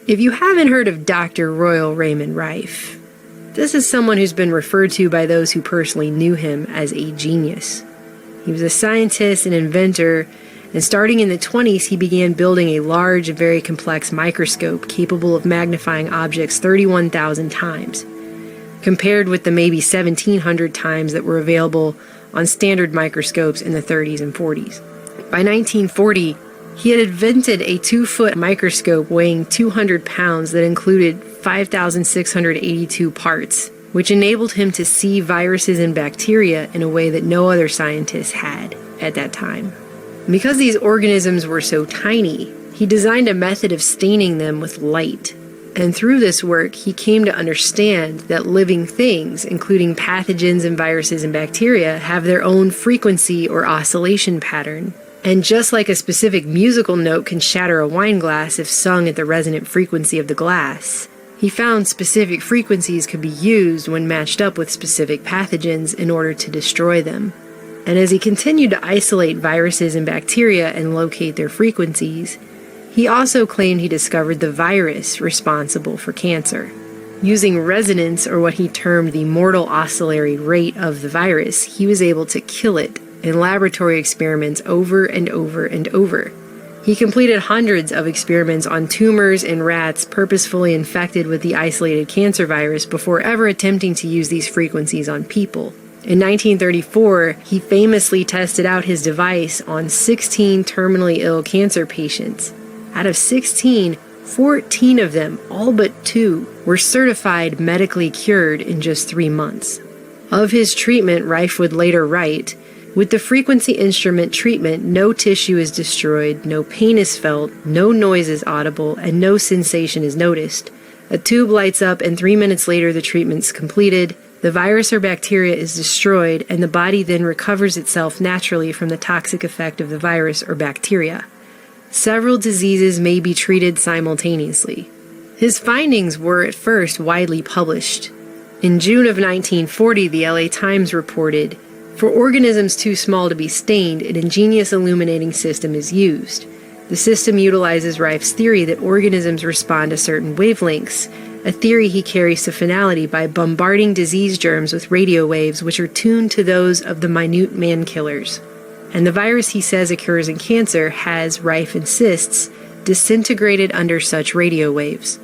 If you haven't heard of Dr. Royal Raymond Rife, this is someone who's been referred to by those who personally knew him as a genius. He was a scientist and inventor, and starting in the 20s, he began building a large and very complex microscope capable of magnifying objects 31,000 times, compared with the maybe 1,700 times that were available on standard microscopes in the 30s and 40s. By 1940, he had invented a 2-foot microscope weighing 200 pounds that included 5,682 parts, which enabled him to see viruses and bacteria in a way that no other scientist had at that time. Because these organisms were so tiny, he designed a method of staining them with light. And through this work, he came to understand that living things, including pathogens and viruses and bacteria, have their own frequency or oscillation pattern. And just like a specific musical note can shatter a wine glass if sung at the resonant frequency of the glass, he found specific frequencies could be used when matched up with specific pathogens in order to destroy them. And as he continued to isolate viruses and bacteria and locate their frequencies, he also claimed he discovered the virus responsible for cancer. Using resonance, or what he termed the mortal oscillatory rate of the virus, he was able to kill it in laboratory experiments over and over and over. He completed hundreds of experiments on tumors in rats purposefully infected with the isolated cancer virus before ever attempting to use these frequencies on people. In 1934, he famously tested out his device on 16 terminally ill cancer patients. Out of 16, 14 of them, all but 2, were certified medically cured in just 3 months. Of his treatment, Rife would later write, "With the frequency instrument treatment, no tissue is destroyed, no pain is felt, no noise is audible, and no sensation is noticed. A tube lights up, and 3 minutes later the treatment's completed. The virus or bacteria is destroyed, and the body then recovers itself naturally from the toxic effect of the virus or bacteria. Several diseases may be treated simultaneously." His findings were at first widely published. In June of 1940, the LA Times reported, "For organisms too small to be stained, an ingenious illuminating system is used. The system utilizes Rife's theory that organisms respond to certain wavelengths, a theory he carries to finality by bombarding disease germs with radio waves which are tuned to those of the minute man-killers. And the virus he says occurs in cancer has, Rife insists, disintegrated under such radio waves."